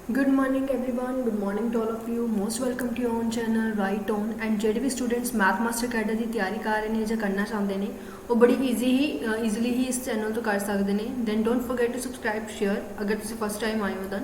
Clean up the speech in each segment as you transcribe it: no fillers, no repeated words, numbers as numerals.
Good morning everyone, good morning to all of you. Most welcome to your own channel Right On and ਜਿਹੜੇ ਵੀ students math master cadre ਦੀ ਤਿਆਰੀ ਕਰ ਰਹੇ ਨੇ ਜਾਂ ਕਰਨਾ ਚਾਹੁੰਦੇ ਨੇ ਉਹ ਬੜੀ ਈਜ਼ੀਲੀ ਹੀ ਇਸ ਚੈਨਲ ਤੋਂ ਕਰ ਸਕਦੇ ਨੇ। Then don't forget to subscribe share ਅਗਰ ਤੁਸੀਂ ਫਸਟ ਟਾਈਮ ਆਏ ਹੋ ਤਾਂ।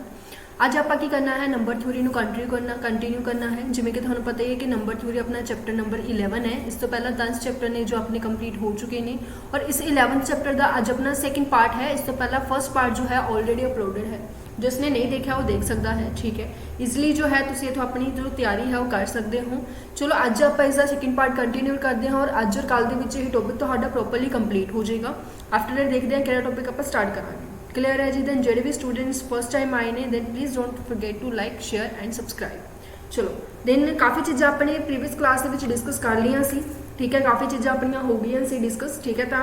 ਅੱਜ ਆਪਾਂ ਕੀ ਕਰਨਾ ਹੈ, ਨੰਬਰ ਥਿਊਰੀ ਨੂੰ ਕੰਟੀਨਿਊ ਕਰਨਾ ਹੈ। ਜਿਵੇਂ ਕਿ ਤੁਹਾਨੂੰ ਪਤਾ ਹੀ ਹੈ ਕਿ ਨੰਬਰ ਥਿਊਰੀ ਆਪਣਾ ਚੈਪਟਰ ਨੰਬਰ 11 ਹੈ। ਇਸ ਤੋਂ ਪਹਿਲਾਂ 10 ਚੈਪਟਰ ਨੇ ਜੋ ਆਪਣੇ ਕੰਪਲੀਟ ਹੋ ਚੁੱਕੇ ਨੇ ਔਰ ਇਸ 11th ਚੈप्टर ਦਾ ਅੱਜ ਆਪਣਾ ਸੈਕਿੰਡ ਪਾर्ट है। इस तो पहला फर्स्ट पार्ट जो है ऑलरेडी अपलोडेड है, जिसने नहीं देखा वो देख सकता है। ठीक है, इजली जो है तुम इतों अपनी जो तैयारी है वो कर सकते हो। चलो अज आप इसका सैकेंड पार्ट कंटिन्यू करते हैं और अज और कल के टॉपिक तो प्रॉपरली कंप्लीट हो जाएगा। आफ्टर दैट देखते हैं कि टॉपिक आप स्टार्ट करेंगे। क्लियर है जी। दैन जो भी स्टूडेंट्स फर्स्ट टाइम आए हैं then please don't forget to like share and subscribe. चलो दैन काफ़ी चीज़ा अपने प्रीवियस क्लास के डिस्कस कर लिया सी। ठीक है, काफ़ी चीज़ा अपन हो गई सी डिस्कस। ठीक है, तो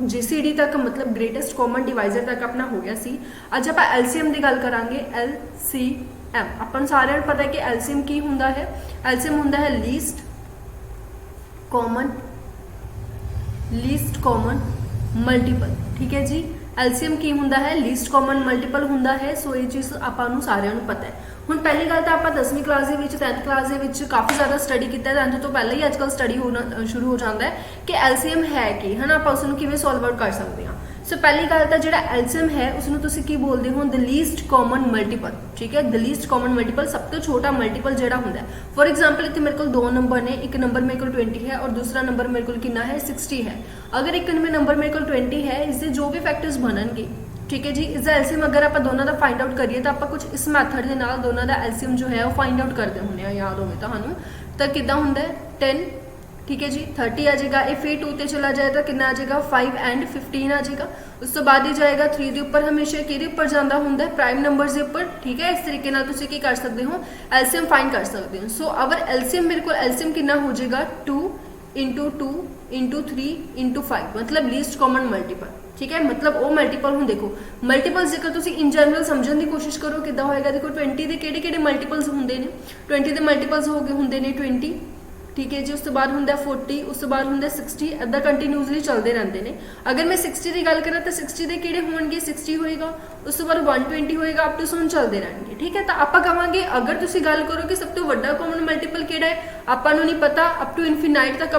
GCD तक मतलब ग्रेटेस्ट कॉमन डिवाइजर तक अपना हो गया सी। अज आप LCM की गल करांगे। LCM अपन सारे पता है कि LCM की हुंदा है। LCM हुंदा है लीस्ट कॉमन मल्टीपल। ठीक है जी, LCM की हुंदा है लीस्ट कॉमन मल्टीपल हुंदा है। सो ये चीज़ आपां सारिਆਂ ਨੂੰ पता है। ਹੁਣ पहली गल तो आप 10वीं क्लास के 10th क्लास के काफ़ी ज़्यादा स्टडी किया। 10th तो पहले ही आजकल स्टडी होना शुरू हो जाता है कि LCM है कि है ना, आप उसनों किवें सॉल्व आउट कर सकते हैं। सो पहली गल तो जो LCM है उसनों तुसीं की बोलते हो, द लीस्ट कॉमन मल्टीपल। ठीक है, द लीस्ट कॉमन मल्टीपल सब तो छोटा मल्टीपल जोड़ा होंगे। फॉर एग्जाम्पल इतने मेरे को दो नंबर ने, एक नंबर मेरे को 20 है और दूसरा नंबर मेरे को कितना है 60 है। अगर एक नंबर मेरे को 20 है, इससे जो भी फैक्टर्स बननगे, ठीक है जी, इसका LCM अगर आप दोनों का फाइंड आउट करिए तो आप कुछ इस मैथड के नाल दोनों का LCM जो है वो फाइंड आउट करते होंगे। याद होवे तुहानू तो कितना होंदा है 10। ठीक है जी, 30 आ जाएगा। ये फिर 2 ते चला जाए तो कितना आ जाएगा 5 एंड 15 आ जाएगा। उस तो बाद ही जाएगा 3 के उपर, हमेशा कि उपर जाता होंगे प्राइम नंबर के उपर। ठीक है, इस तरीके नाल तुसीं की कर सकते हो, LCM फाइंड कर सकते हो। सो अगर LCM मेरे को LCM कितना हो जाएगा 2 इंटू 2 इंटू 3 इंटू 5 मतलब लीस्ट कॉमन मल्टीपल। ठीक है, मतलब वो मल्टीपल हूँ। देखो मल्टीपल्स जेकर तुसीं इन जनरल समझने की कोशिश करो किद्दां होएगा। देखो 20 के किहड़े मल्टीपल्स होंदे ने। 20 के मल्टीपल्स हो गए होंदे ने 20। ठीक है जी, उस तो बाद हुंदा 40, उस तो बाद हुंदा 60। इदां कंटीन्यूसली चलते रहते हैं। अगर मैं 60 की गल करा तो 60 के किहड़े होणगे 60 होएगा, उस तो बाद 120 होएगा, अप टू सो चलते रहेंगे। ठीक है, तो आप कहांगे अगर तुसीं गल करो कि सब तो वड्डा कॉमन मल्टीपल किहड़ा है, आपां नूं नहीं पता। अप टू इनफिनाइट तक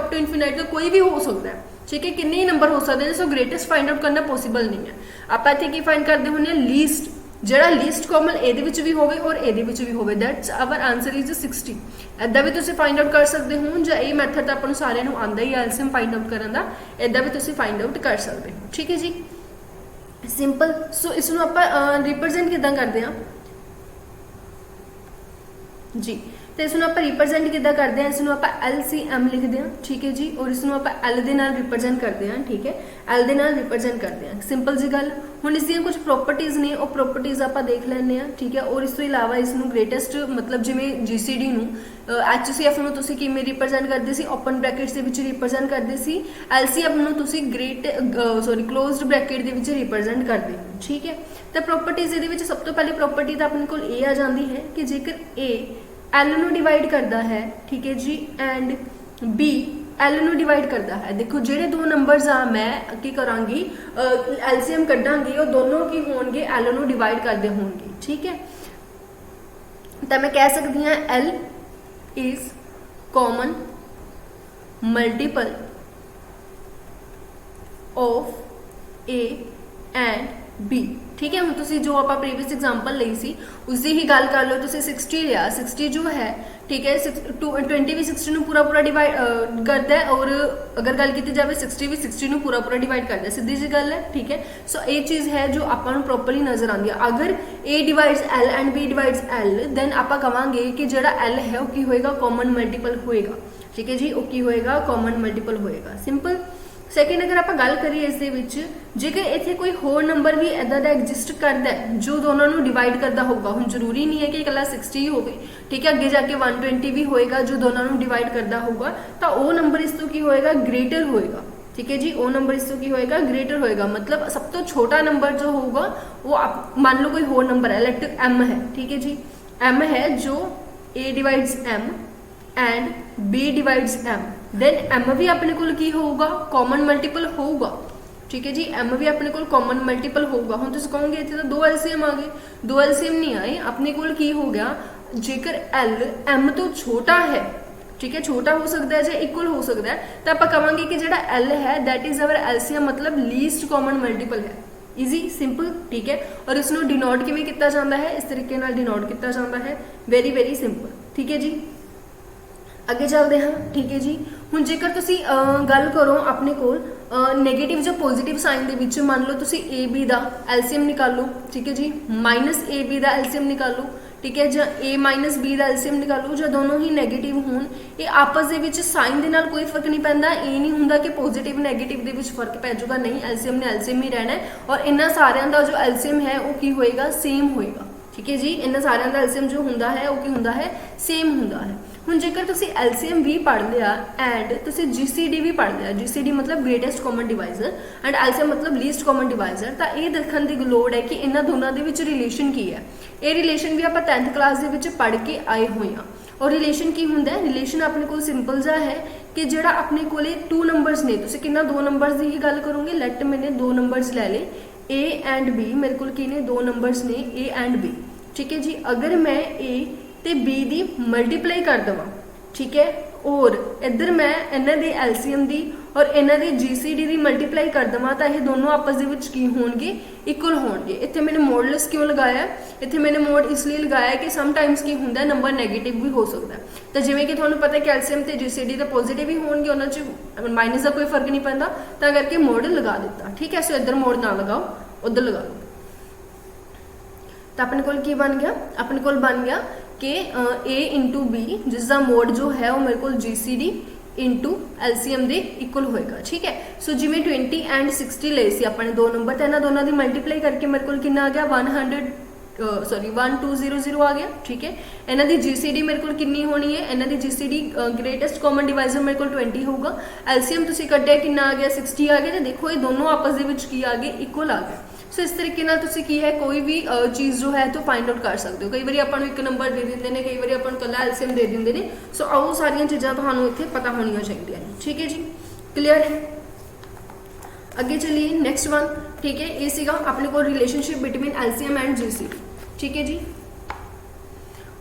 कोई भी हो सकता है। ठीक है, कितने ही नंबर हो सकते हैं। सो ग्रेटेस्ट फाइंड आउट करना पॉसिबल नहीं है। आप इत्थे की फाइंड करते होंगे लीस्ट, ਜਿਹੜਾ ਲੀਸਟ ਕਾਮਨ ਇਹਦੇ ਵਿੱਚ ਵੀ ਹੋਵੇ ਔਰ ਇਹਦੇ ਵਿੱਚ ਵੀ ਹੋਵੇ। That's our answer is 60। ਇਦਾਂ ਵੀ ਤੁਸੀਂ फाइंड आउट कर सकते हो। ਜਾਂ ਇਹ ਮੈਥਡ ਤਾਂ ਆਪਾਂ ਨੂੰ ਸਾਰਿਆਂ ਨੂੰ ਆਉਂਦਾ ਹੀ ਐਲਸੀਐਮ फाइंड आउट ਕਰਨ ਦਾ, ਇਦਾਂ ਵੀ ਤੁਸੀਂ फाइंड आउट कर सकते हो। ठीक है जी, सिंपल। सो ਇਸ ਨੂੰ ਆਪਾਂ ਰਿਪਰੈਜ਼ੈਂਟ ਕਿਦਾਂ ਕਰਦੇ ਹਾਂ जी, तो इसनों आप रिप्रजेंट किदा करते हैं, इसनों आप LCM लिखते हैं। ठीक है जी, और इसनों आप L दे नाल रिप्रजेंट करते हैं। ठीक है, L दे नाल रिप्रजेंट करते हैं। सिंपल जी गल। हुण इस कुछ प्रॉपर्टीज़ ने, वो प्रॉपर्टीज़ आप देख लैंदे हैं। ठीक है, और इस तो इलावा इसनों ग्रेटेस्ट मतलब जिवें GCD नूं HCF नूं तुसीं किवें रिप्रजेंट करदे सी, ओपन ब्रैकेट्स दे विच रिप्रजेंट करदे सी। LCM नूं तुसीं क्लोज्ड ब्रैकेट दे विच रिप्रजेंट करदे हो। ठीक है, तो प्रॉपर्टीज़ इहदे विच सब तो पहली प्रॉपर्टी तो अपने कोल A आ जाती है कि जेकर A L नूं डिवाइड करता है, ठीक है जी, एंड B L नूं डिवाइड करता है। देखो जेडे दो नंबर्स आ मैं की करांगी LCM कड्डांगी, वो दोनों की होंगे L नूं डिवाइड करते होंगे। ठीक है, तो मैं कह सकती हाँ L is common multiple of A and B। ठीक है, हम तुसी जो आप प्रीवियस एग्जाम्पल ली सी उसकी ही गल कर लो। तुसी 60 लिया, 60 जो है, ठीक है, 20 भी 60 नूं पूरा डिवाइड करता है और अगर गल की जाए 60 भी 60 नूं पूरा डिवाइड करता है। सीधी जी गल है। ठीक है, सो ये चीज़ है जो आपां नूं प्रॉपरली नज़र आती है। अगर A divides L and B divides L then आप कहांगे कि जिहड़ा L है वो की होएगा कॉमन मल्टीपल होएगा। ठीक है जी, वो की होएगा कॉमन मल्टीपल होएगा। सिंपल। सैकेंड अगर आप गल करिए इस दे विच जेकर इत्थे कोई होर नंबर भी इदां दा एग्जिस्ट करता है जो दोनों नूं डिवाइड करता होगा। हुण जरूरी नहीं है कि इकल्ला 60 ही होवे। ठीक है, अगे जाके 120 भी होएगा जो दोनों नूं डिवाइड करता होगा, तो वो नंबर इस तो की होएगा ग्रेटर होएगा। ठीक है जी, वो नंबर इस तो की होएगा ग्रेटर होएगा। मतलब सब तो छोटा नंबर जो होगा वो आप मान लो कोई होर नंबर है, लेट M है। ठीक है जी, M है जो A divides M and B divides M, then M भी अपने को की होगा कॉमन मल्टीपल होगा। ठीक है जी। m भी अपने कोल कॉमन मल्टीपल होगा। हुण तुसीं कहोगे इत्थे तां 2 LCM आ गए, 2 LCM नहीं आए, अपने कोल की हो गया, जेकर l m तो छोटा है, ठीक है, छोटा हो सकता है या इक्वल हो सकता है, तो आप कहांगे कि जिहड़ा l है दैट इज अवर LCM, मतलब लीस्ट कॉमन मल्टीपल है। ईजी सिंपल, ठीक है। और इसनों डिनोट किवें किया जाता है, इस तरीके नाल डिनोट किया जाता है, वेरी वेरी सिंपल, ठीक है जी। अगे चलते हैं, ठीक है जी। हुण जेकर तुसी गल करो अपने कोल नैगेटिव जो पॉजिटिव साइन दे विच, मान लो तुसी ए बी दा LCM निकालो, ठीक है जी, माइनस ए बी दा LCM निकालो, ठीक है, ਜਾਂ a minus b the LCM ਨਿਕਾਲੋ, ਜਾਂ ਦੋਨੋਂ ਹੀ ਨੈਗੇਟਿਵ ਹੋਣ, ਇਹ ਆਪਸ ਦੇ ਵਿੱਚ ਸਾਈਨ ਦੇ ਨਾਲ ਕੋਈ ਫਰਕ ਨਹੀਂ ਪੈਂਦਾ। ਇਹ ਨਹੀਂ ਹੁੰਦਾ ਕਿ ਪੋਜ਼ਿਟਿਵ ਨੈਗੇਟਿਵ ਦੇ ਵਿੱਚ ਫਰਕ ਪੈ ਜਾਊਗਾ, ਨਹੀਂ, LCM ਨੇ LCM ਹੀ ਰਹਿਣਾ ਹੈ। ਔਰ ਇਹਨਾਂ ਸਾਰਿਆਂ ਦਾ ਜੋ LCM ਹੈ ਉਹ ਕੀ ਹੋਏਗਾ, ਸੇਮ ਹੋਏਗਾ, ਠੀਕ ਹੈ ਜੀ। ਇਹਨਾਂ ਸਾਰਿਆਂ ਦਾ LCM ਜੋ ਹੁੰਦਾ ਹੈ ਉਹ ਕੀ ਹੁੰਦਾ ਹੈ, ਸੇਮ ਹੁੰਦਾ ਹੈ। ਹੁਣ ਜੇਕਰ ਤੁਸੀਂ LCM ਵੀ ਪੜ੍ਹ ਲਿਆ ਐਂਡ ਤੁਸੀਂ GCD ਵੀ ਪੜ੍ਹ ਲਿਆ, GCD ਮਤਲਬ greatest common divisor and LCM ਮਤਲਬ ਲੀਸਟ ਕਾਮਨ ਡਿਵਾਈਜ਼ਰ, ਤਾਂ ਇਹ ਦੇਖਣ ਦੀ ਲੋੜ ਹੈ ਕਿ ਇਹਨਾਂ ਦੋਨਾਂ ਦੇ ਵਿੱਚ ਰਿਲੇਸ਼ਨ ਕੀ ਹੈ। ਇਹ ਰਿਲੇਸ਼ਨ ਵੀ ਆਪਾਂ 10th ਕਲਾਸ ਦੇ ਵਿੱਚ ਪੜ੍ਹ ਕੇ ਆਏ ਹੋਏ ਹਾਂ। ਔਰ ਰਿਲੇਸ਼ਨ ਕੀ ਹੁੰਦਾ ਹੈ, ਰਿਲੇਸ਼ਨ ਆਪਣੇ ਕੋਲ ਸਿੰਪਲ ਜਿਹਾ ਹੈ ਕਿ ਜਿਹੜਾ ਆਪਣੇ ਕੋਲੇ 2 ਨੰਬਰਸ ਨੇ, ਤੁਸੀਂ ਕਿੰਨਾ 2 ਨੰਬਰਸ ਦੀ ਹੀ ਗੱਲ ਕਰੋਗੇ। ਲੈਟ ਮੈਨੇ 2 ਨੰਬਰਸ ਲੈ ਲਏ A ਐਂਡ B, ਮੇਰੇ ਕੋਲ ਕੀ ਨੇ 2 ਨੰਬਰਸ ਨੇ A ਐਂਡ B, ठीक है जी। अगर मैं A ते B दी मल्टीप्लाई कर देवां, ठीक है, और इधर मैं इन्हां दी LCM दी और इन्हां दी GCD दी मल्टीप्लाई कर देवां, तो ये दोनों आपस दे विच की होणगे, इक्वल होणगे। इत्थे मैंने मॉडुलस क्यों लगाया, इत्थे मैंने मोड इसलिए लगाया कि समटाइम्स की हुंदा नंबर नैगेटिव भी हो सकता है। तो जिवें कि तुहानूं पता है कि LCM ते GCD तो पॉजिटिव ही होणगे, उन्हां च माइनस का कोई फर्क नहीं पैंदा, तां करके मोड लगा दिता, ठीक है। सो इधर मोड ना लगाओ, उधर लगा लो। तो अपने कोल की बन गया, अपने कोल बन गया कि A इंटू B जिसका मोड जो है वो मेरे को GCD इंटू LCM दे इक्वल होएगा, ठीक है। सो जिवें 20 एंड 60 ले सी अपने 2 नंबर, तो इन्हां दोनों की मल्टीप्लाई करके मेरे को कितना आ गया 1200 आ गया, ठीक है। इन्हां दी GCD मेरे को कितनी होनी है, इन्हां दी GCD ग्रेटेस्ट कॉमन डिवाइजर मेरे को 20 होगा। LCM तुसीं कड्ढिया कितना आ गया 60 आ गया। तो देखो ये दोनों आपस दे विच की आ गए, इक्वल आ गए। सो इस तरीके नाल तुसीं की है कोई भी चीज़ जो है तो फाइंड आउट कर सकते हो। कई बार आपां नूं एक नंबर दे दिंदे ने, कई बार आपां नूं कल्ला LCM दे दिंदे ने। सो आओ सारियां चीज़ां तुहानूं इत्थे पता होणियां चाहीदियां ने, ठीक है जी, क्लीयर है। अगे चलिए नेक्स्ट वन, ठीक है। ये सीगा अपने को relationship between LCM and GCD, ठीक है जी।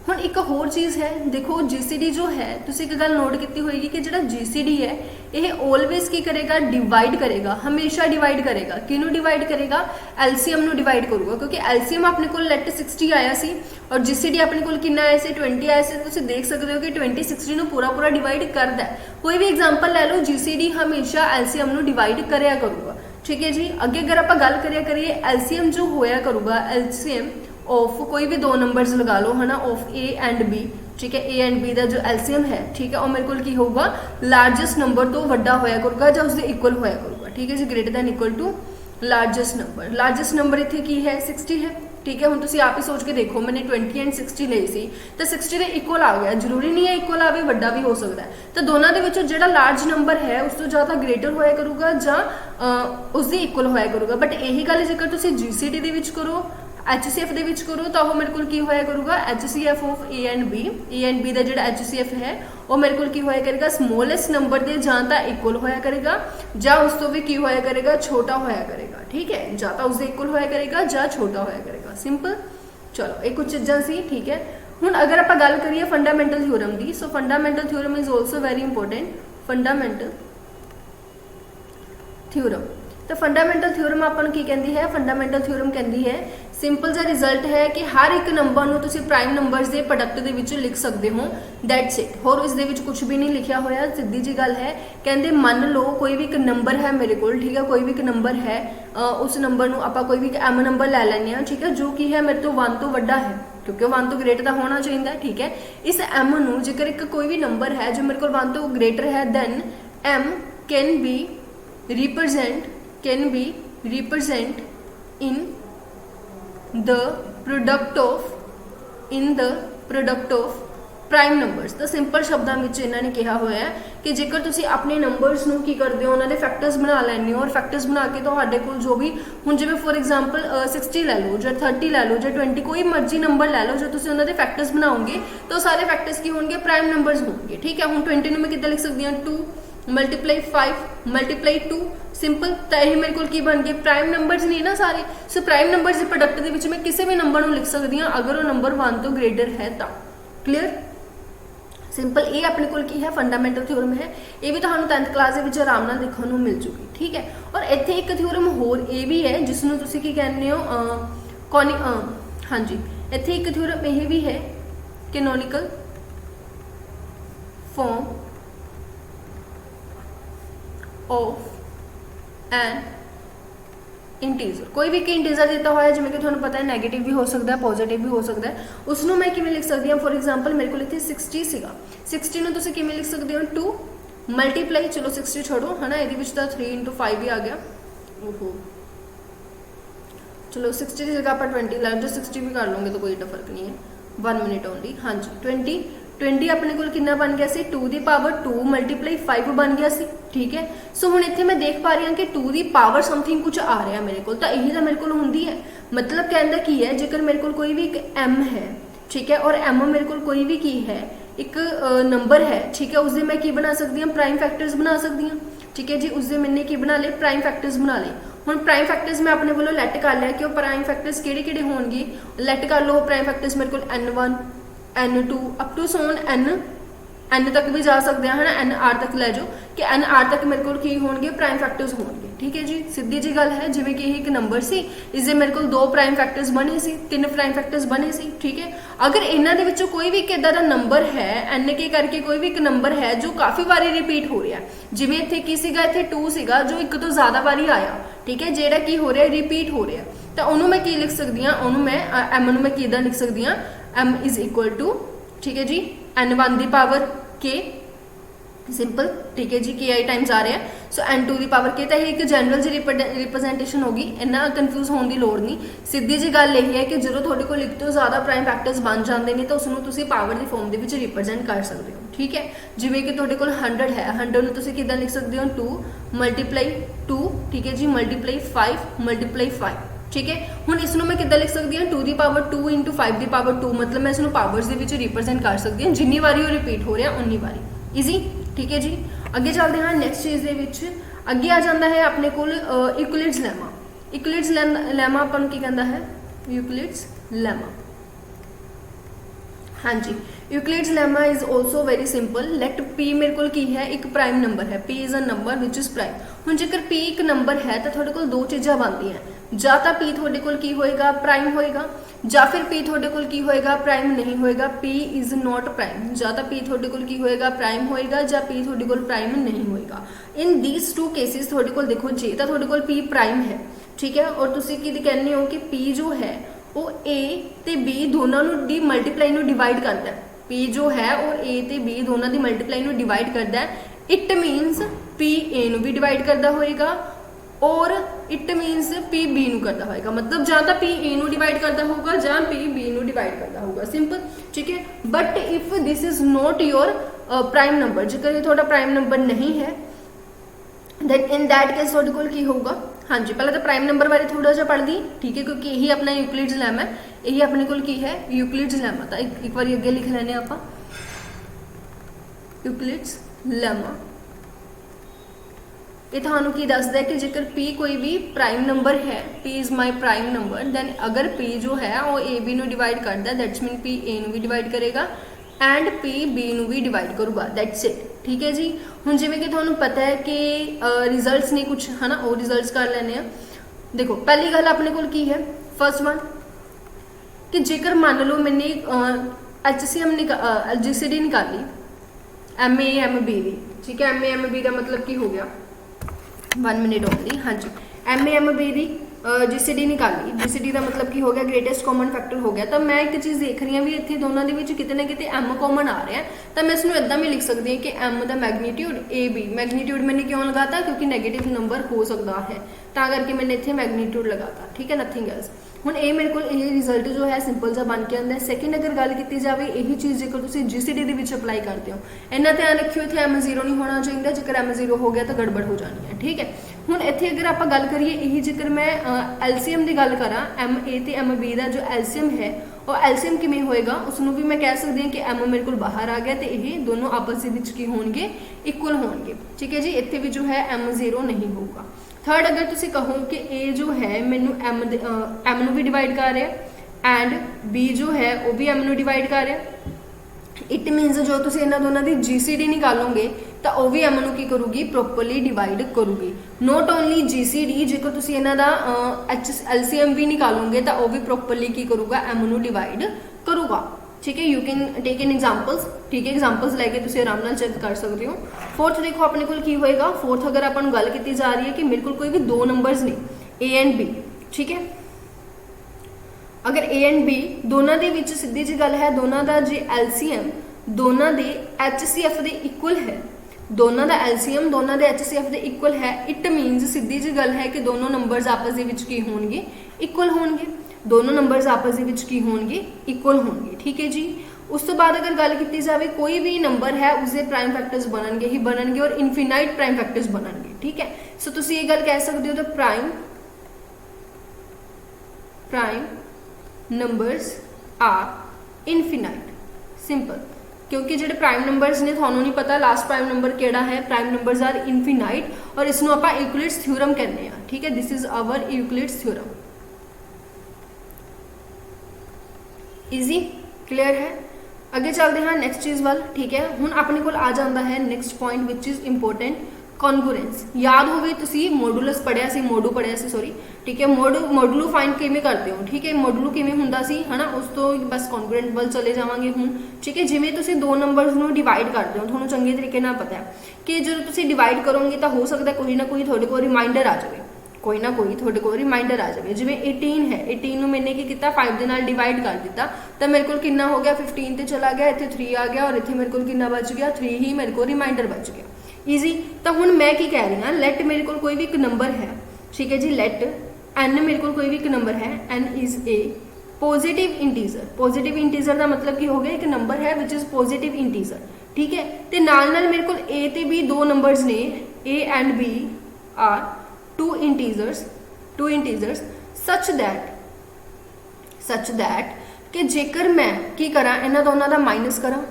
हुण एक होर चीज़ है, देखो GCD जो है तुसीं एक गल नोट की होएगी कि जिहड़ा GCD है ये ऑलवेज की करेगा, डिवाइड करेगा, हमेशा डिवाइड करेगा। किनू डिवाइड करेगा, LCM नू डिवाइड करूगा, क्योंकि LCM अपने को लेट 60 आया सी और GCD अपने को कितना आया सी 20 आया सी। तुसीं देख सकते हो कि 20 60 नू पूरा पूरा डिवाइड करदा है। कोई भी एग्जाम्पल ले लो, GCD हमेशा LCM नू डिवाइड करया करूगा, ठीक है जी। अगे अगर आप गल करिए LCM जो होया करूगा, LCM ऑफ कोई भी 2 नंबर्स लगा लो है ना, ऑफ A एंड B, ठीक है। A एंड B का जो LCM है, ठीक है, और मेरे को की होगा लार्जेस्ट नंबर तो वड्डा होया करूगा या उसके इक्वल होया करूगा, ठीक है जी, greater than equal to largest number. Largest number इत्थे की है 60 है, ठीक है। हुण तुसीं आप ही सोच के देखो, मैंने 20 एंड 60 लई सी तो 60 दे इक्वल आ गया, जरूरी नहीं है इक्वल आवे, वड्डा भी हो सकता है। तो दोनों के विचों जिहड़ा लार्ज नंबर है उस तो ज़्यादा ग्रेटर होया करूगा या उसके इक्वल होया करूगा। बट यही गल जेकर तुसीं GCD दे विच करो, HCF दे विच करो, तो वो मेरे को की होया करूगा HCF of A and B। A and B का जो HCF है वो मेरे को की होया करेगा स्मॉलेस्ट नंबर के जां तां इक्वल होया करेगा या उस तो भी की होया करेगा, छोटा होया करेगा, ठीक है। जां तां उसके इक्वल होया करेगा या छोटा होया करेगा, सिंपल। चलो ये कुछ चीज़ां सी, ठीक है। हुण अगर आप गल करिए फंडामेंटल थ्योरम की, सो fundamental theorem is also very important. Fundamental theorem, तो फंडामेंटल थ्योरम आपन की कहती है, फंडामेंटल थ्योरम कहती है सिंपल सा रिजल्ट है कि हर एक नंबर नूं तुसीं प्राइम नंबर्स के प्रोडक्ट दे विच लिख सकते हो, दैट्स इट। होर इस दे विच कुछ भी नहीं लिखा होया, सीधी जी गल है। कहते मान लो कोई भी एक नंबर है मेरे को, ठीक है, कोई भी एक नंबर है, उस नंबर नूं आपां कोई भी M नंबर लै लैंदे हां, ठीक है, जो कि है मेरे तो 1 तो वड्डा है, क्योंकि 1 तो ग्रेटर तो होना चाहिए, ठीक है। इस M नूं जेकर एक कोई भी नंबर है जो मेरे को 1 तो ग्रेटर है, then M can be represent in the product of prime numbers. तो सिंपल शब्दों में इन्होंने कहा हुआ है कि जेकर तुसी अपने नंबर्स नूं की करते हो, उन्होंने फैक्टर्स बना लैंदे हो, और फैक्टर्स बना के तुहाडे कोल जो भी हुण जिवें फॉर एग्जाम्पल 60 लै लो या 30 लै लो या 20 कोई मर्जी नंबर लै लो, जो तुसी उन्होंने फैक्टर्स बनाओगे तो सारे फैक्टर्स की होंगे, प्राइम नंबर्स होंगे, ठीक है। हुण 20 नूं मैं किद्दां लिख सकदी हां 2, मल्टीप्लाई 5 मल्टीप्लाई 2 ਸਿੰਪਲ। ਤਾਂ ਇਹ ਮੇਰੇ ਕੋਲ ਕੀ ਬਣ ਗਏ ਪ੍ਰਾਈਮ ਨੰਬਰਸ ਨਹੀਂ ਨਾ ਸਾਰੇ। ਸੋ ਪ੍ਰਾਈਮ ਨੰਬਰਸ ਦੇ ਪ੍ਰੋਡਕਟ ਦੇ ਵਿੱਚ ਮੈਂ ਕਿਸੇ ਵੀ ਨੰਬਰ ਨੂੰ ਲਿਖ ਸਕਦੀ ਹਾਂ ਅਗਰ ਉਹ ਨੰਬਰ 1 ਤੋਂ ਗ੍ਰੇਟਰ ਹੈ ਤਾਂ। Clear simple. ਇਹ ਆਪਣੇ ਕੋਲ ਕੀ ਹੈ ਫੰਡਾਮੈਂਟਲ ਥਿਓਰਮ ਹੈ। ਇਹ ਵੀ ਤੁਹਾਨੂੰ 10th ਕਲਾਸ ਦੇ ਵਿੱਚ ਆਰਾਮ ਨਾਲ ਦੇਖਣ ਨੂੰ ਮਿਲ ਜੂਗੀ। ਠੀਕ ਹੈ। ਔਰ ਇੱਥੇ ਇੱਕ ਥਿਓਰਮ ਹੋਰ ਇਹ ਵੀ ਹੈ ਜਿਸ ਨੂੰ ਤੁਸੀਂ ਕੀ ਕਹਿੰਦੇ ਹੋ ਹਾਂਜੀ ਇੱਥੇ ਇੱਕ ਥਿਓਰਮ ਇਹ ਵੀ ਹੈ ਕੈਨੋਨੀਕਲ ਫॉर्म ऑफ एन इंटीजर। कोई भी एक इंटीजर दिता हुआ है जिवें कि तुहानूं पता है नैगेटिव भी हो सकता है पॉजिटिव भी हो सकता है, उसनों मैं किवें लिख सकती हूँ। फॉर एग्जांपल मेरे को इत्थे 60 सीगा, 60 नूं तुसीं किवें लिख सकते हो 2 मल्टीप्लाई, चलो 60 छोड़ो है ना, ये 3 × 5 भी आ गया। ओहो चलो 60 की जगह आप 20 ला जो 60 भी कर लोगे तो कोई एडा फर्क नहीं है। 1 मिनट ओनली। हाँ जी 20 अपने को कितना बन गया सी 2 की पावर 2 मल्टीप्लाई 5 बन गया सी। ठीक है। सो हुण इत्थे मैं देख पा रही हूँ कि 2 की पावर समथिंग कुछ आ रहा मेरे को, तो यही तो मेरे को होंगी है। मतलब कहने का की है जेकर मेरे को कोई भी एक m है, ठीक है, और m मेरे को कोई भी की है एक नंबर है, ठीक है, उसके मैं की बना सकती हूँ प्राइम फैक्टर्स बना सकती हूँ। ठीक है जी, उसके मैंने की बना ले प्राइम फैक्टर्स बना ले। हुण प्राइम फैक्टर्स मैं अपने वालों लैट कर लिया कि वो प्राइम फैक्टर्स किहड़े होणगे, लैट कर लो प्राइम फैक्टर्स मेरे को n1 n2 up to Son n तक भी जा सकते हैं है ना, n r तक लै जाओ कि n r तक मेरे को की होणगे प्राइम फैक्टर्स होणगे। ठीक है जी, सीधी जी गल है। जिवें कि एक नंबर सी इससे मेरे को 2 प्राइम फैक्टर्स बने सी, 3 प्राइम फैक्टर्स बने सी। ठीक है। अगर इन्हां दे विचों कोई भी एक इदां दा नंबर है n के करके कोई भी एक नंबर है जो काफ़ी बारी रिपीट हो रहा है, जिवें इत्थे की सीगा इत्थे 2 सीगा जो एक तो ज़्यादा बारी आया, ठीक है, जिहड़ा की हो रहा है रिपीट हो रहा है, तो उन्होंने मैं की लिख सकती हाँ, उन्होंने मैं m नूं मैं किदां लिख सकती हाँ, m इज इक्वल टू, ठीक है जी, n1 की पावर k सिंपल। ठीक है जी, के आई टाइम्स आ रहा है, सो n2 की पावर k। तो यह एक जनरल जी रिप्रजेंटेशन होगी, इन्ना कन्फ्यूज होने की लोड़ नहीं। सीधी जी गल यही है कि जो थोड़े को एक तो ज़्यादा प्राइम फैक्टर्स बन जाते हैं तो उसको तुम पावर की फॉर्म के रिप्रजेंट कर सकते हो। ठीक है। जिमें कि थोड़े को 100 है, 100 में तुम किदा लिख सकते हो 2 मल्टीप्लाई 2, ठीक है जी, मल्टीप्लाई 5 मल्टीप्लाई 5। ठीक है। हुण इसनों मैं किदा लिख सकती हूँ 2 की पावर 2 × 5 की पावर 2, मतलब मैं इसनों पावर्स के रिप्रजेंट कर सकती हूँ, जिन्नी बारी वो रिपीट हो रहा उन्नी बारी। ईजी। ठीक है जी। अगे चलते हैं नैक्सट चीज़ के विच, अगे आ जाता है अपने को यूक्लिड्स लैमा। यूक्लिड्स लैमा अपन की कहता है यूक्लिड्स लैमा। हाँ जी, Euclid's lemma is also very simple. Let P मेरे को की है एक प्राइम नंबर है, P is a number which is prime. हुण जेकर पी एक नंबर है तो थोड़े को 2 चीज़ां बनती हैं, ਜਾਂ ਤਾਂ पी थोड़े को की होएगा प्राइम होएगा, ਜਾਂ फिर पी थोड़े को की होएगा प्राइम नहीं होएगा। पी इज नॉट प्राइम, ਜਾਂ ਤਾਂ पी थोड़े को की होएगा प्राइम होएगा, ਜਾਂ पी थोड़े को प्राइम नहीं होएगा। इन दीज 2 केसिस थोड़े को देखो जे तो थोड़े को पी प्राइम है, ठीक है, और तुसी की कहने हो कि पी जो है वो ए ते बी दोनों दी मल्टीप्लाई नूं डिवाइड करता है। पी जो है वो ए ते बी दोनों दी मल्टीप्लाई नूं डिवाइड करता है। इट मीनस पी ए नूं भी डिवाइड करता होएगा और इट मीनस पी बी नूं करता होएगा, मतलब ਜਾਂ ਤਾਂ पी ए नूं डिवाइड करता होगा ਜਾਂ पी बी नूं डिवाइड करता होगा। सिंपल। ठीक है। But if this is not your prime number, जेकर ये थोड़ा प्राइम नंबर नहीं है दैट इन दैट केस थोड़े कोल की होगा। हाँ जी, पहले तो प्राइम नंबर बारे थोड़ा सा पढ़ ली, ठीक है, क्योंकि यही अपना यूक्लिड्स लैमा है, यही अपने कोल की है यूक्लिड्स लैमा। तो एक बार अगे लिख लेने आप यूक्लिड्स लैमा। ये थानू की दसदा है कि जेकर P कोई भी प्राइम नंबर है, P is my prime number, then अगर P जो है वो ए बी नू डिवाइड करता है दैट्स मीन P ए नू भी डिवाइड करेगा एंड P बी नू भी डिवाइड करूगा, दैट्स इट। ठीक है जी। हुण जिवें कि तुहानू पता है कि रिजल्ट्स ने कुछ है ना, वो रिजल्ट्स कर लेने। देखो पहली गल अपने कोल की है, फर्स्ट वन कि जेकर मान लो मैंने HCM GCD निकाली MA MB दी, ठीक है, MA MB का मतलब की हो गया 1 मिनट ओनली। हाँ जी, MA MB दी GCD निकाली, GCD का मतलब की हो गया ग्रेटेस्ट कॉमन फैक्टर हो गया। तो मैं एक चीज़ देख रही हूँ भी इतने दोनों के विच किते ना किते M कॉमन आ रहा है, तो मैं इसमें इदा भी लिख सकती हूँ कि M का मैगनीट्यूड AB, मैगनीट्यूड मैंने क्यों लगाता क्योंकि नैगेटिव नंबर हो सकता है, ता करके मैंने इतने मैगनीट्यूड लगाता। ठीक है, नथिंग एल्स। हुण ये मेरे को ये रिजल्ट जो है सिंपल सा बन के आंदा है। सैकेंड अगर गल की जाए यही चीज़ जेकर तुसीं GCD दे विच अप्लाई करते हो, इन्ना ध्यान रखियो इत्थे M0 नहीं होना चाहिए, जेकर M0 हो गया तो गड़बड़ हो जानी है। ठीक है। हुण इत्थे अगर आप गल करिए यही जेकर मैं LCM की गल करा, MA ते MB का जो LCM है और एलसीएम किवें होएगा उसनों भी मैं कह सकती हूँ कि एम मेरे को बाहर आ गया तो ये दोनों आपस के विच की होणगे इक्वल होणगे। ठीक है जी, इत्थे भी जो है एम 0 नहीं होगा। थर्ड अगर तुसीं कहो कि ए जो है मैनू एम नू भी डिवाइड कर रहा एंड बी जो है वो भी एम नू डिवाइड कर रहा, इट मीनस जो तुसीं इन्हां दोनों की जीसीडी निकालोगे तो वह भी एम नू की करूगी प्रॉपरली डिवाइड करूगी। नॉट ओनली जीसीडी, जेकर तुसीं इन्हां दा एलसीएम भी निकालोगे तो वह भी प्रॉपरली की करूगा एम नू डिवाइड करूगा। ठीक है, you can take in examples. ठीक है, एग्जाम्पल्स लैके तुसीं आराम नाल चेक कर सकते हो। फोर्थ देखो अपने कोल की होएगा। फोर्थ अगर अपन गल की जा रही है कि मेरे को कोई भी दो नंबर्स ने ए एंड बी, ठीक है, अगर ए एंड बी दोनों के विच सीधी जी गल है दोनों का जे एलसीएम दोनों के HCF के इक्वल है, दोनों का एलसीएम दोनों के HCF के इक्वल है, इट मीनस सीधी जी गल है कि दोनों नंबर्स आपस के विच की होणगे इक्वल होणगे, दोनों नंबर्स आपस के विच की होणगे इक्वल होणगे। ठीक है जी, उस तो बाद अगर गल की जाए कोई भी नंबर है उसके प्राइम फैक्टर्स बननगे ही बननगे और इनफिनाइट प्राइम फैक्टर्स बननगे। ठीक है, सो तुसीं ये गल कह सकते हो तो prime numbers are infinite, simple, क्योंकि जो प्राइम नंबर्स ने थानू नहीं पता लास्ट प्राइम नंबर केड़ा है, प्राइम नंबर्स आर इनफिनाइट और इसनों आपां यूक्लिड्स थ्योरम कहते हैं। ठीक है, this is our Euclid's theorem. Easy clear है। अगे चलते हैं नेक्स्ट चीज़ वाल। ठीक है, हुण अपने को आ जाता है next point which is important, congruence. याद होवे तुसीं मॉडुलस पढ़िया सी, मोडू पढ़िया सी, सॉरी। ठीक है, मॉडुलू फाइंड किवें करते हो। ठीक है, मॉडुलू किवें हुंदा सी है ना, उस तो बस कॉन्गुरेंट वाल चले जावांगे हुण। ठीक है, जिवें तुसीं दो नंबर्स नूं डिवाइड करते हो, तुहानूं चंगे तरीके नाल पता है कि जो तुसीं डिवाइड करोगे तो हो सकता कोई ना कोई तुहाडे कोल रिमाइंडर आ जाए, कोई ना कोई थोड़े को रिमाइंडर आ जाए। जिवें 18 है, 18 मैंने की किया 5 के नाल डिवाइड कर दिता तो मेरे को कितना हो गया 15 ते चला गया, इत्थे 3 आ गया और इत्थे मेरे को कितना बच गया 3 ही मेरे को रिमाइंडर बच गया। ईजी। तो हुण मैं की कह रही हाँ, लैट मेरे को कोई भी एक नंबर है, ठीक है जी, लैट एन मेरे को कोई भी एक नंबर है, N is a positive integer. Positive integer का मतलब की हो गया एक नंबर है विच इज पॉजिटिव इंटीजर। ठीक है, तो नाल नाल मेरे को ए ते भी दो नंबर्स ने, A and B are two integers such that कि जेकर मैं की करा इन्हां दोनों का माइनस करा,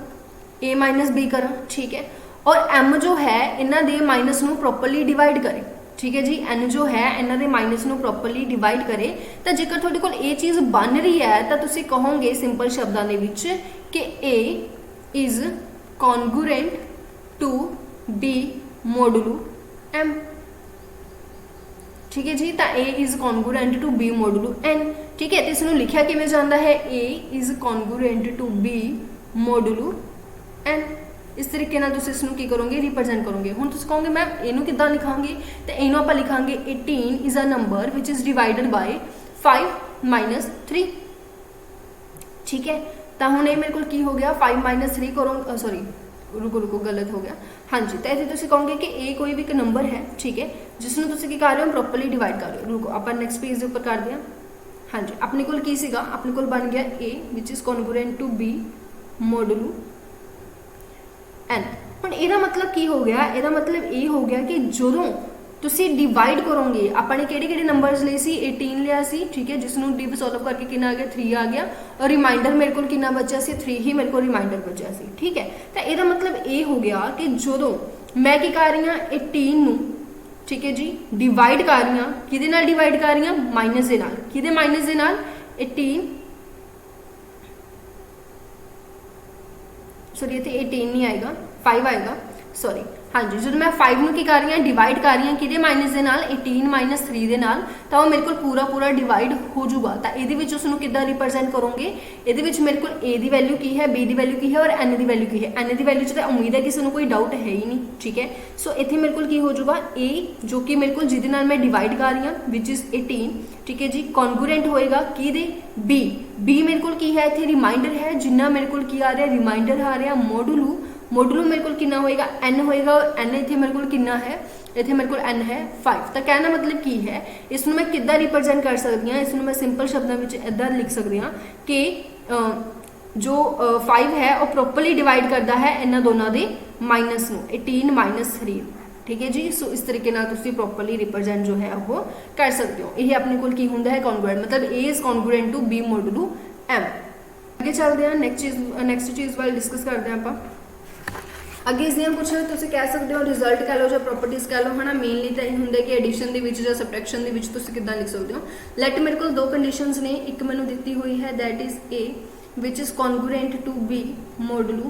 ए माइनस बी करा, ठीक है, और एम जो है इन्हां दे माइनस नूं प्रॉपरली डिवाइड करे। ठीक है जी, एन जो है इन्हां दे माइनस नूं प्रॉपरली डिवाइड करे तो जेकर तुहाडे कोल ये चीज़ बन रही है तो तुसीं कहोगे सिंपल शब्दां दे विच कि A is congruent to B modulo M. ठीक है जी, तो A is congruent to B modulo N. ठीक है, तो इसनूं लिखिया किवें जांदा है, A is congruent to B modulo N. इस तरीके नाल तुसीं इसनूं की करोगे, रिप्रजेंट करोगे। हुण तुसीं कहोगे मैम इहनूं किद्दां लिखांगे, तो इहनूं आपां लिखांगे 18 is a number which is divided by 5 - 3। ठीक है, तो हुण ये मेरे को की हो गया 5 - 3 करो, सॉरी रुको गलत हो गया। हाँ जी, तो इत्थे तुसीं कहोगे कि ए कोई भी एक नंबर है, ठीक है, जिसनूं तुसीं की कर रहे हो प्रॉपरली डिवाइड कर रहे हो। रुको आपां नैक्सट पेज के उपर करते हैं। हाँ जी, अपने कोल की सीगा, अपने कोल बन गया A which is congruent to B modulo N. हुण इहदा मतलब की हो गया, इहदा मतलब ये हो गया कि जदों तुसीं डिवाइड करोगे, अपने किहड़े नंबर्स लिए सी, 18 लिया सी, ठीक है, जिसनूं डिव सॉल्व करके कितना आ गया 3 आ गया और रिमाइंडर मेरे को कितना बचा सी 3 ही मेरे को रिमाइंडर बचा सी। ठीक है, तो यदा मतलब ये हो गया कि जदों मैं की कर रही हाँ 18 नूं, ठीक है जी, डिवाइड कर रही हाँ, किहदे नाल डिवाइड कर रही हाँ, माइनस दे नाल। किहदे माइनस दे नाल, 18 सॉरी इत्थे 18 नहीं आएगा 5 आएगा, सॉरी। हाँ जी, जो मैं 5 नूं की कर रही हाँ, डिवाइड कर रही हाँ किहदे माइनस दे नाल, 18 - 3 दे नाल, तो मेरे को पूरा डिवाइड हो जाऊगा। तो ये उसनूं किद्दां रिप्रजेंट करोगे, ये मेरे को ए की वैल्यू की है, बी की वैल्यू की है और एन की वैल्यू की है। एन की वैल्यू तो उम्मीद है किसी को कोई डाउट है ही नहीं। ठीक है, सो इत्थे मेरे को की हो जाऊगा ए जो कि मेरे को जिहदे नाल मैं डिवाइड कर रही हाँ विच इज 18, ठीक है जी, कॉन्गुरेंट होएगा किहदे, बी मेरे को की है इत्थे रिमाइंडर है, जिन्ना मेरे को की आ रहा रिमाइंडर आ रहा मोडुलू मेरे को कितना होएगा एन होएगा और एन इत्थे मेरे को कितना है, इत्थे मेरे को एन है 5। तो कहना मतलब की है, इसनूं मैं किद्दां रिप्रजेंट कर सकती हाँ, इसनूं मैं सिंपल शब्दों में इदां लिख सकती हाँ कि जो 5 है वह प्रॉपरली डिवाइड करता है इन्हां दोनों के माइनस नूं, 18 - 3। ठीक है जी, सो इस तरीके नाल तुसीं प्रॉपरली रिप्रजेंट जो है वो कर सकते हो। ये अपने को की हुंदा है कॉन्गुरेंट, मतलब A is congruent to B modulo M. ਅੱਗੇ ਚੱਲਦੇ ਹਾਂ ਨੈਕਸਟ ਚੀਜ਼ ਵੱਲ ਡਿਸਕਸ ਕਰਦੇ ਹਾਂ ਆਪਾਂ। ਅੱਗੇ ਇਸ ਦੀਆਂ ਕੁਝ ਤੁਸੀਂ ਕਹਿ ਸਕਦੇ ਹੋ ਰਿਜ਼ਲਟ ਕਹਿ ਲਓ ਜਾਂ ਪ੍ਰੋਪਰਟੀਜ਼ ਕਹਿ ਲਓ, ਹਨਾ। ਮੇਨਲੀ ਤਾਂ ਇਹ ਹੁੰਦਾ ਕਿ ਐਡੀਸ਼ਨ ਦੇ ਵਿੱਚ ਜਾਂ ਸਬਟ੍ਰੈਕਸ਼ਨ ਦੇ ਵਿੱਚ ਤੁਸੀਂ ਕਿੱਦਾਂ ਲਿਖ ਸਕਦੇ ਹੋ। ਲੈਟ ਮੇਰੇ ਕੋਲ ਦੋ ਕੰਡੀਸ਼ਨਸ ਨੇ, ਇੱਕ ਮੈਨੂੰ ਦਿੱਤੀ ਹੋਈ ਹੈ that is A which is congruent to B modulo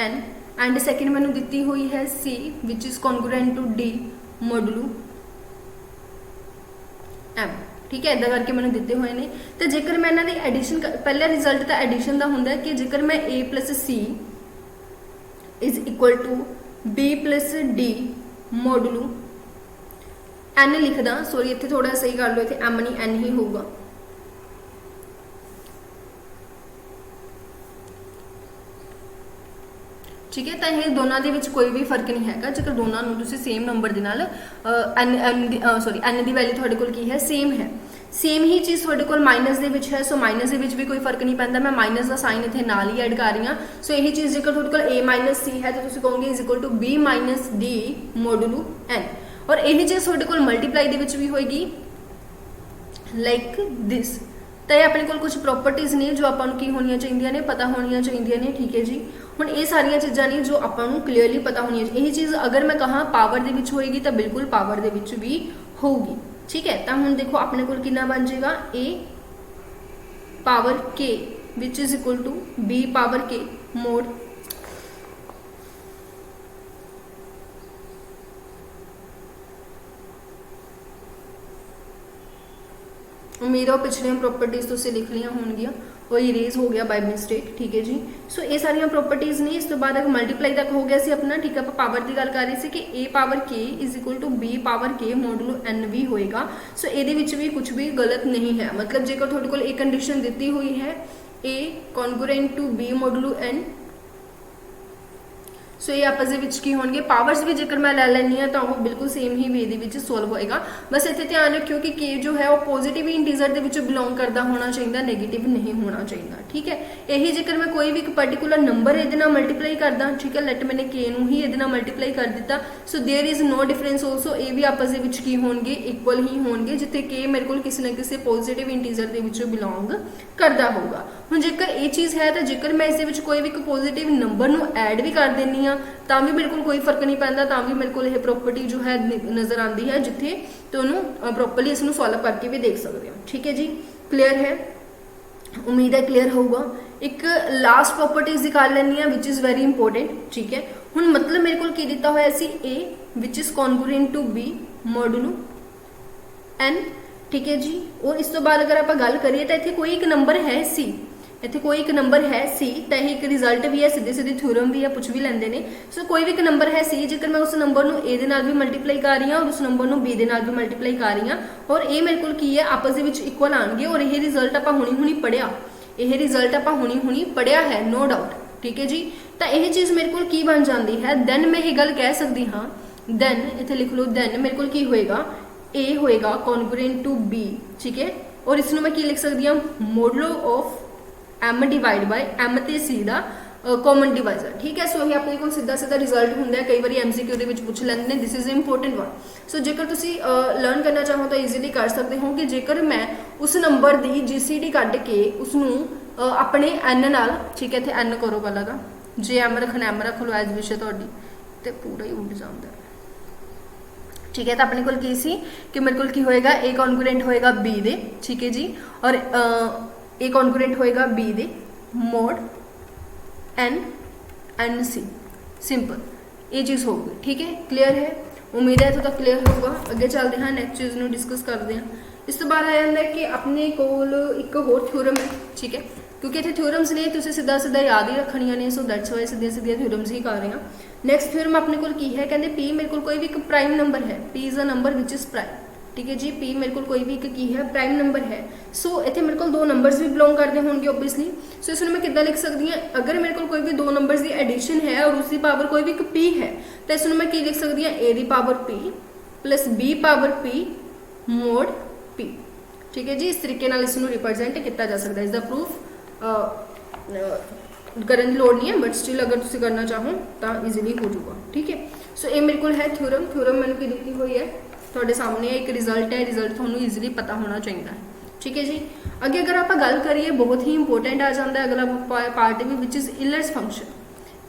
N and second ਮੈਨੂੰ ਦਿੱਤੀ ਹੋਈ ਹੈ C which is congruent to D modulo M। ठीक है, इदा करके मैंने दिते हुए ने। तो जेकर मैं इन्हां दी एडिशन, पहला रिजल्ट तो एडिशन का हुंदा है कि जेकर मैं A plus C is equal to B plus D modulo N लिखदा, सॉरी इत्थे थोड़ा सही कर लो, इत्थे M नहीं N ही होगा। ठीक है, तो ये दोनों के विच कोई भी फर्क नहीं है जेकर दोनों को तुसीं सेम नंबर के नाल एन की वैल्यू तुहाडे कोल की है सेम है। सेम ही चीज़ तुहाडे कोल माइनस दे विच है, सो माइनस दे विच भी कोई फर्क नहीं पैंदा, मैं माइनस का साइन इत्थे नाल ही ऐड कर रही हाँ। सो यही चीज़ जेकर तुहाडे कोल A माइनस C है तो तुसीं कहोगे is equal to B minus D modulo N। और यही चीज़ तुहाडे कोल मल्टीप्लाई दे विच भी होएगी लाइक दिस। तो ये अपने कोल कुछ प्रॉपर्टीज़ ने जो आपां नूं की होनियां चाहिए ने, पता होनियां चाहिए ने। ठीक है जी, हुण ये सारियां चीज़ां ने जो आपां नूं क्लीयरली पता होनियां। यही चीज़ अगर मैं कहाँ पावर दे विच होएगी तो बिल्कुल पावर दे विच भी होगी। ठीक है, तो हुण देखो अपने कोल कितना बन जाएगा A power K which is equal to B power K mod उम्मीद है पिछलियां प्रॉपर्टीज़ तुसीं लिख लिया होणगियां, वो इरेज हो गया बाय मिस्टेक। ठीक है जी, सो ये सारियां प्रॉपर्टीज़ ने। इस तो बाद अगर मल्टीप्लाई तक हो गया सी अपना। ठीक है, आप पावर की गल कर रहे थे कि A power K is equal to B power K modulo N भी होएगा। सो ये भी कुछ भी गलत नहीं है, मतलब जेकर तुहाडे कोल एक कंडीशन दी हुई है A congruent to B modulo N, so ये आपस दे विच की होणगे। पावर्स भी जेकर मैं लै लैनी हाँ तो वो बिल्कुल सेम ही वे दे विच सोल्व होएगा। बस इत्थे ध्यान रखियो कि K जो है वो positive integer they which belong करता होना चाहिए, नेगेटिव नहीं होना चाहिए। ठीक है, यही जेकर मैं कोई भी एक पर्टिकुलर नंबर ये मल्टीप्लाई करदा, ठीक है, लेट मैंने K नूं ही ये मल्टीप्लाई कर दिता, so there is no difference also. ये भी आपस दे विच की होणगे इक्वल ही होणगे, जिथे K मेरे को किसी न किसी positive integer they which belong करता होगा। हुण जेकर ये चीज़ है तो जेकर मैं इस दे विच कोई भी एक पॉजिटिव नंबर नूं ऐड भी कर देनी हाँ तो भी मेरे को कोई फर्क नहीं पैंदा, तो भी मेरे को यह प्रॉपर्टी जो है नज़र आती है, जिथे तो उन्होंने प्रॉपरली इसनूं सॉल्व करके भी देख सकते हो। ठीक है जी, क्लीयर है, उम्मीद है क्लीयर होगा। एक लास्ट प्रॉपर्टीज दिखा लैनी है विच इज़ वेरी इंपॉर्टेंट। ठीक है, हुण मतलब मेरे को की दिता होया सी A which is congruent to B modulo N। ठीक है जी, और इस तो बाद अगर आप गल करिए तो इत्थे कोई एक नंबर है C, इत्थे कोई एक नंबर है C, तो यह एक रिजल्ट भी है, सीधे सीधे थ्योरम भी है, कुछ भी लेंदे ने। सो कोई भी एक नंबर है C, जेकर मैं उस नंबर नूं A दे नाल भी मल्टीप्लाई कर रही हूँ और उस नंबर नूं B दे नाल भी मल्टीप्लाई कर रही हूँ, और ये मेरे को की है आपस दे विच इक्वल आएंगे। और यह रिजल्ट आपां हुणी पढ़िया, यह रिजल्ट आपां हुणी पढ़िया है, नो डाउट। ठीक है जी, तो यह चीज़ मेरे को की बन जाती है, दैन मैं ये गल कह सकती हाँ, दैन इत्थे लिख लो, दैन मेरे को की होएगा A होएगा कॉन्गुरेंट टू B। ठीक है, और इसनूं मैं की लिख सकती हूँ modulo of M divide by M ते C दा कॉमन डिवाइजर। ठीक है, सो ये अपने को सीधा सीधा रिजल्ट होंगे, कई बार MCQ दे विच पूछ लेंदे ने, दिस इज इंपॉर्टेंट वन। सो जेकर तुसी लर्न करना चाहो तो ईजीली कर सकते हो कि जेकर मैं उस नंबर की GCD कढ़ के उसनूं अपने N नाल, ठीक है, इत्थे N करो पहला तो, जे M रखना M रख लो एज विश तुहाडी, ते पूरा ही उड़ जाता है। ठीक है, तो अपने को की सी कि मेरे को की होएगा A कॉन्गुरेंट होएगा B दे। ठीक है जी, और A कॉन्गुरेंट होएगा B दे मोड N C, सिंपल ये चीज़ होगी। ठीक है, क्लीयर है, उम्मीद है तो क्लीयर होगा। अगे चलते हैं, नेक्स्ट चीज़ नूं डिस्कस करते हैं। इस तो बाद आ जाता है कि अपने कोल एक होर थ्योरम है। ठीक है, क्योंकि इतने थ्योरम्स ने तुसीं सीधा सीधा याद ही रखनियां ने, सो दैट्स वाई सीधे सीधे थ्योरम्स ही कर रहे हैं। नैक्सट थ्योरम अपने को की है, कहते P मेरे को कोई भी एक प्राइम नंबर है, P is a number which is prime. ठीक है जी, P मेरे को कोई भी एक की है प्राइम नंबर है। सो इतने मेरे को दो नंबर्स भी बिलोंग करते होंगे ओबवियसली। सो इसमें मैं कितना लिख सकती हूँ, अगर मेरे को कोई भी दो नंबर्स की एडिशन है और उसकी पावर कोई भी एक P है, तो इसमें मैं की लिख सकती हूँ A की power P plus B power P mode P। ठीक है जी, इस तरीके नाल इसनूं रिप्रजेंट किया जा सकता है। इसका प्रूफ करने की लोड़ नहीं है, बट स्टिल अगर तुम करना चाहो तो ईजीली हो जाऊगा। ठीक है, सो ये मेरे को है थ्योरम मैंने की दी हुई है, थोड़े सामने एक रिजल्ट है, रिजल्ट थोड़ा ईजीली पता होना चाहिए है। ठीक है जी। अगे अगर आप गल करिए बहुत ही इंपोर्टेंट आ जाता है अगला पार्ट भी विच इज़ इलर्स फंक्शन।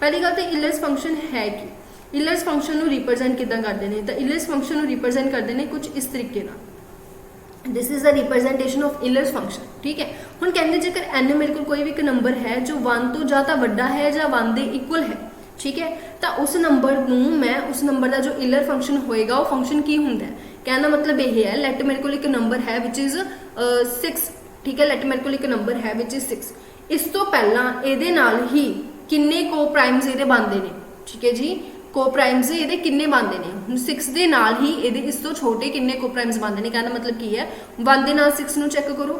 पहली गल तो इलर्स फंक्शन है कि इलर्स फंक्शन को रिप्रजेंट किदां करते हैं, तो इलर्स फंक्शन को रिप्रजेंट करते हैं कुछ इस तरीके नाल। This is the representation of Euler's function. ठीक है, हुण कहंदे जेकर n मेरे को कोई भी एक नंबर है जो 1 तो जां तां वड्डा है जां 1 दे इक्वल है, ठीक है, तो उस नंबर नूं मैं उस नंबर का जो इलर फंक्शन होएगा वो फंक्शन की हुंदा है। कहने का मतलब ये है लेट मेरे को एक नंबर है विच इज़ 6, ठीक है, लेट मेरे को एक नंबर है विच इज़ 6, इस तो पहला इहदे नाल ही किन्ने को प्राइम्स इहदे बनदे ने, ठीक है जी, को प्राइम्स इहदे किन्ने बनदे ने, हुण 6 दे नाल ही इहदे इस तो छोटे किन्ने को प्राइम्स बनदे ने। कहने का मतलब की है 1 दे नाल 6 नूं चेक करो,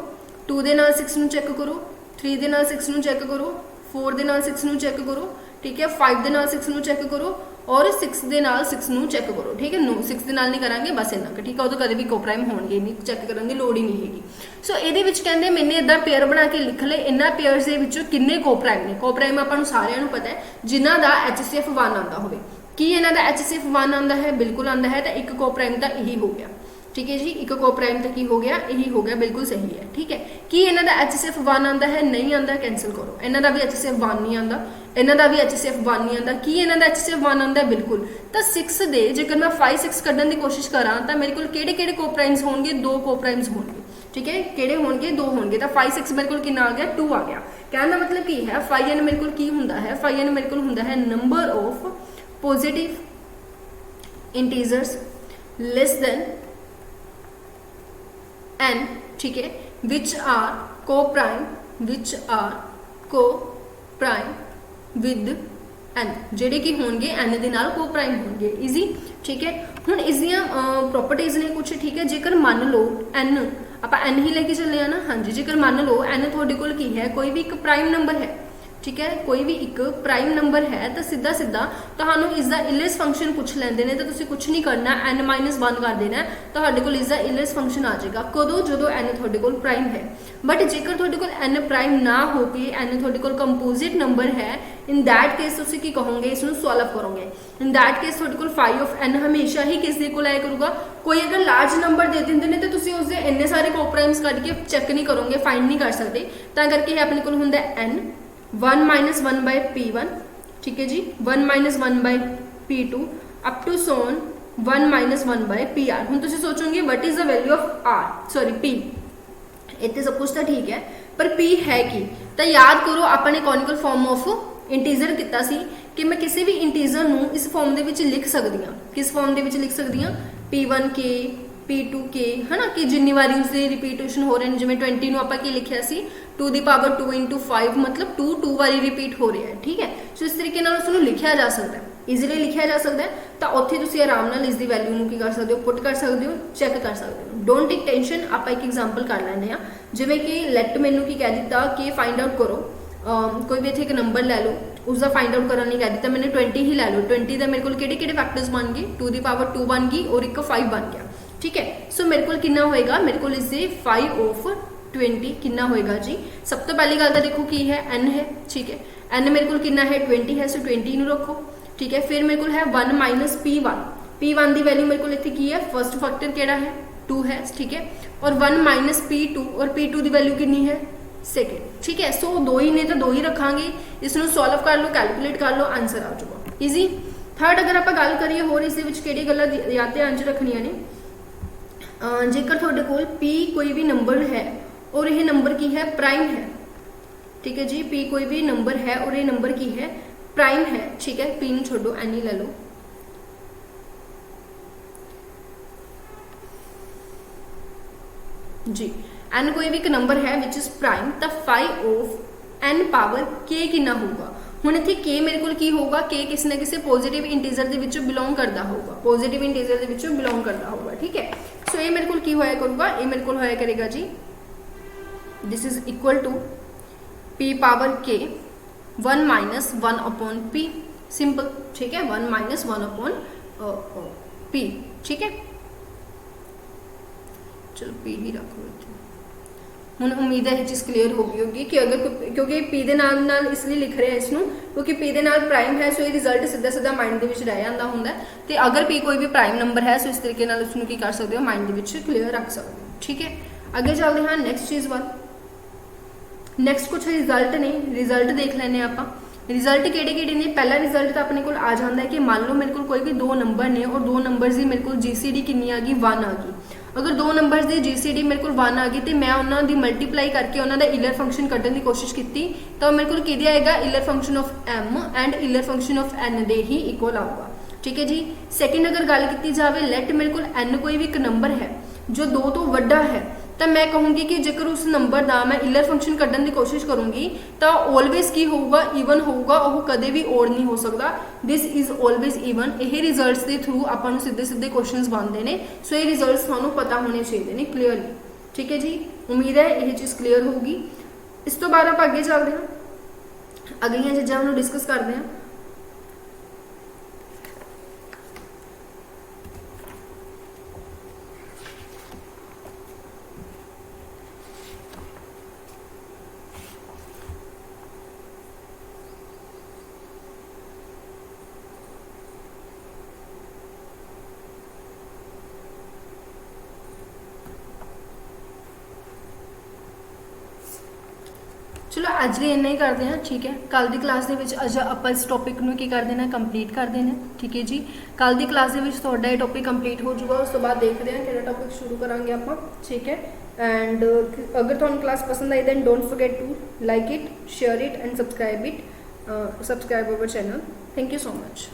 2 दे नाल 6 नूं चेक करो, 3 दे नाल 6 नूं चेक करो, 4 दे नाल 6 नूं चेक करो, ठीक है, 5 दे नाल 6 नूं चेक करो और 6 दे नाल 6 नूं चेक करो। ठीक है, नो 6 दे नाल नहीं करांगे बस इन्ना क, ठीक है, उदों कदे भी को प्राइम होणगे नहीं, चेक करन दी लोड़ ही नहीं हैगी। सो इहदे विच कहंदे मैंने इदां पेयर बना के लिख ले, इन्हां पेयर्स दे विचों किन्ने को प्राइम ने। को प्राइम आपां नूं सारिआं नूं पता है जिन्हां दा HCF 1 आंदा होवे। की इन्हां दा HCF 1 आंदा है? बिल्कुल आंदा है, तो एक को प्राइम तां यही हो गया। ठीक है जी, एक को प्राइम तो की हो गया, यही हो गया, बिल्कुल सही है। ठीक है, कि इन्हां दा HCF 1 आंदा है? नहीं आंदा, कैंसिल करो। इन्हां दा भी HCF 1 नहीं आंदा, इन्हां दा भी HCF 1 नहीं आंदा। कि इन्हां दा HCF 1 आंदा है? बिल्कुल। तो 6 दे जेकर मैं 5 6 कड्ढण दी कोशिश करा तो मेरे को किहड़े-किहड़े को प्राइम्स होणगे? 2 को प्राइम्स होणगे। ठीक है, किहड़े होणगे? 2 होणगे। तो 5 6 मेरे को कितना आ गया? 2 आ गया। कहने का मतलब की है फाई एन मेरे को की हुंदा है? फाई एन मेरे को हुंदा है number of positive integers less than n, ठीक है, विच आर को प्राइम विद n, जेडे कि होंगे n दे नाल को प्राइम होंगे। इजी, ठीक है। हुण इस दियां प्रॉपर्टीज ने कुछ, ठीक है, जेकर मान लो n आपां n ही लेके चले ना, हाँ जी, जेकर मान लो n तुहाडे कोल की है कोई भी एक प्राइम नंबर है, ठीक है, कोई भी एक प्राइम नंबर है, तो सीधा सीधा तुहानू इसका इलर्स फंक्शन पूछ लेंदे ने, तो तुसीं कुछ नहीं करना, n-1 कर देना, तुहाडे कोल इसका इलर्स फंक्शन आ जाएगा। कदों? जदों n तुहाडे कोल प्राइम है। बट जेकर तुहाडे कोल n प्राइम ना हो के n तुहाडे कोल कंपोजिट नंबर है, इन दैट केस तुसीं की कहोगे? इसनूं सॉल्व करोगे। इन दैट केस तुहाडे कोल फाई ऑफ n हमेशा ही किस दे कोल आया करूगा? कोई अगर लार्ज नंबर दे दिंदे ने तो तुसीं उसदे इन्ने सारे को प्राइम्स कढ के चेक नहीं करोगे, फाइंड नहीं कर सकते, तां करके अपने कोल हुंदा n 1 - 1 by P1, ठीक है जी, 1 - 1 by P2 अप टू सोन 1 - 1 by PR। हुण तुसीं सोचोगे what is the value of R, sorry P, इतने सब कुछ तो ठीक है, पर P है की? तो याद करो अपने कॉनिकल फॉर्म ऑफ इंटीजर किता सी कि मैं किसी भी इंटीजर नूं इस फॉर्म दे विच लिख सकदी हां। किस फॉर्म दे विच लिख सकदी हां? P1K P2K, है ना, कि जिन्नी बारी उसके रिपीटेशन हो रहे हैं, जिवें 20 नूं आपां की लिखिया सी 2 दी पावर 2 × 5, मतलब 2 बारी रिपीट हो रहा है। ठीक है, सो इस तरीके नाल उसनूं लिखिया जा सकता है, ईजिली लिखिया जा सकता है। तो उत्थे तुसीं आराम नाल इसकी वैल्यू नूं की कर सकते हो, पुट कर सकते हो, चैक कर सकते हो। Don't take tension. आप एक एग्जाम्पल कर लैंदे आ, जिवें कि लैट मैनूं की कह दिता कि फाइंड आउट करो, कोई भी इत्थे एक नंबर लै लो, उसका फाइंड आउट करने नहीं कह दिता, मैंने 20 ही लै लो। 20 का मेरे को किहड़े फैक्टर्स बन गए? 2 दी पावर 2 बन गई और एक 5 बन गया। ठीक है, सो मेरे को कितना होएगा? मेरे को इससे 5 ऑफ 20 कितना होएगा जी? सब तो पहली गल तो देखो की है n है, ठीक है, n मेरे को कितना है? 20 है, सो 20 नूं रखो। ठीक है, फिर मेरे को है 1 - P1, P1 की वैल्यू मेरे को इत्थे की है? फर्स्ट फैक्टर केड़ा है? 2 है, ठीक है, और 1 - P2, और P2 की वैल्यू कितनी है? सेकेंड। ठीक है, सो 2 ही ने तो 2 ही रखांगे, इसनूं सॉल्व कर लो, कैलकुलेट कर लो, आंसर आ जाऊगा। ईजी। थर्ड अगर आप गल करिए होर इस किहड़ी गल्लां याद ध्यान च रखनियां ने, जेकर तुहाडे कोल P कोई भी नंबर है और यह नंबर की है? प्राइम है। ठीक है जी, P कोई भी नंबर है और ये नंबर की है? प्राइम है। ठीक है, P नूं छोड़ो, n ही ले लो। जी, n कोई भी एक नंबर है विच इज प्राइम, तो 5 ऑफ n पावर k कितना होगा? हुण इत्थे k मेरे कोल की होगा? k किसी ना किसी पॉजिटिव इंटीजर दे विचों बिलोंग करता होगा, पॉजिटिव इंटीजर दे विचों बिलोंग करता होगा। ठीक है, सो ये मेरे को की होया करूगा? ये मेरे को होया करेगा जी, this is equal to P power k 1 - 1 upon P, simple. ठीक है, 1 - 1 अपॉन P। ठीक है, चलो P ही रखो इत्थे। हुण उम्मीद है ये चीज़ क्लीयर हो गई होगी कि अगर क्योंकि P दे नाल इसलिए लिख रहे हैं इसनूं क्योंकि P दे नाल प्राइम है, सो ये रिजल्ट सीधा सीधा माइंड दे विच रह जांदा हुंदा है। ते अगर P कोई भी प्राइम नंबर है, सो इस तरीके नाल उसनूं की कर सकते हो? माइंड दे विच क्लीयर रख सकते हो। ठीक है, ਅੱਗੇ ਚੱਲਦੇ ਹਾਂ ਨੈਕਸਟ ਚੀਜ਼ ਵੱਲ। ਨੈਕਸਟ ਕੁਝ ਰਿਜ਼ਲਟ ਨੇ, ਰਿਜ਼ਲਟ ਦੇਖ ਲੈਨੇ ਆਪਾਂ। ਰਿਜ਼ਲਟ ਕਿਹੜੇ ਨੇ। ਪਹਿਲਾ ਰਿਜ਼ਲਟ ਤਾਂ ਆਪਣੇ ਕੋਲ ਆ ਜਾਂਦਾ ਹੈ ਕਿ ਮੰਨ ਲਓ ਮੇਰੇ ਕੋਲ ਕੋਈ ਵੀ ਦੋ ਨੰਬਰ ਨੇ ਔਰ ਦੋ ਨੰਬਰਸ ਦੀ ਮੇਰੇ ਕੋਲ GCD ਕਿੰਨੀ ਆ ਗਈ 1 ਆ ਗਈ। ਅਗਰ ਦੋ ਨੰਬਰਸ ਦੀ GCD ਮੇਰੇ ਕੋਲ 1 ਆ ਗਈ ਤੇ ਮੈਂ ਉਹਨਾਂ ਦੀ ਮਲਟੀਪਲਾਈ ਕਰਕੇ ਉਹਨਾਂ ਦਾ ਇਲਰ ਫੰਕਸ਼ਨ ਕੱਢਣ ਦੀ ਕੋਸ਼ਿਸ਼ ਕੀਤੀ ਤਾਂ ਮੇਰੇ ਕੋਲ ਕਿਹਦੇ ਆਏਗਾ, Euler function of m and Euler function of n ਦੇ ਹੀ ਇਕੁਅਲ ਆਊਗਾ। ਠੀਕ ਹੈ ਜੀ। ਸੈਕਿੰਡ ਅਗਰ ਗੱਲ ਕੀਤੀ ਜਾਵੇ, ਲੈਟ ਮੇਰੇ ਕੋਲ n ਕੋਈ ਵੀ ਇੱਕ ਨੰਬਰ ਹੈ ਜੋ 2 ਤੋਂ ਵੱਡਾ ਹੈ ਤਾਂ ਮੈਂ ਕਹੂੰਗੀ ਕਿ ਜੇਕਰ ਉਸ ਨੰਬਰ ਦਾ ਮੈਂ ਇਲਰ ਫੰਕਸ਼ਨ ਕੱਢਣ ਦੀ ਕੋਸ਼ਿਸ਼ ਕਰੂੰਗੀ ਤਾਂ ਆਲਵੇਜ਼ ਕੀ ਹੋਊਗਾ, ਈਵਨ ਹੋਊਗਾ, ਉਹ ਕਦੇ ਵੀ ਓਡ ਨਹੀਂ ਹੋ ਸਕਦਾ। This is always even. ਇਹ ਰਿਜ਼ਲਟਸ ਦੇ ਥਰੂ ਆਪਾਂ ਨੂੰ ਸਿੱਧੇ ਕੁਐਸਚਨਸ ਬਣਦੇ ਨੇ। ਸੋ ਇਹ ਰਿਜ਼ਲਟਸ ਤੁਹਾਨੂੰ ਪਤਾ ਹੋਣੇ ਚਾਹੀਦੇ ਨੇ ਕਲੀਅਰਲੀ। ਠੀਕ ਹੈ ਜੀ, ਉਮੀਦ ਹੈ ਇਹ ਚੀਜ਼ ਕਲੀਅਰ ਹੋਊਗੀ। ਇਸ ਤੋਂ ਬਾਅਦ ਆਪਾਂ ਅੱਗੇ ਚੱਲਦੇ ਹਾਂ, ਅਗਲੀਆਂ ਚੀਜ਼ਾਂ ਨੂੰ ਡਿਸਕਸ ਕਰਦੇ ਹਾਂ। ਚਲੋ ਅੱਜ ਲਈ ਇੰਨਾ ਹੀ ਕਰਦੇ ਹਾਂ। ਠੀਕ ਹੈ, ਕੱਲ ਦੀ ਕਲਾਸ ਦੇ ਵਿੱਚ ਅੱਜ ਆਪਾਂ ਇਸ ਟੌਪਿਕ ਨੂੰ ਕੀ ਕਰ ਦੇਣਾ, ਕੰਪਲੀਟ ਕਰ ਦੇਣਾ। ਠੀਕ ਹੈ ਜੀ, ਕੱਲ ਦੀ ਕਲਾਸ ਦੇ ਵਿੱਚ ਤੁਹਾਡਾ ਇਹ ਟੌਪਿਕ ਕੰਪਲੀਟ ਹੋ ਜਾਊਗਾ। ਉਸ ਤੋਂ ਬਾਅਦ ਦੇਖਦੇ ਹਾਂ ਕਿਹੜਾ ਟੌਪਿਕ ਸ਼ੁਰੂ ਕਰਾਂਗੇ ਆਪਾਂ। ਠੀਕ ਹੈ, ਐਂਡ ਅਗਰ ਤੁਹਾਨੂੰ ਕਲਾਸ ਪਸੰਦ ਆਈ then don't forget to like it, share it and subscribe our channel. Thank you so much.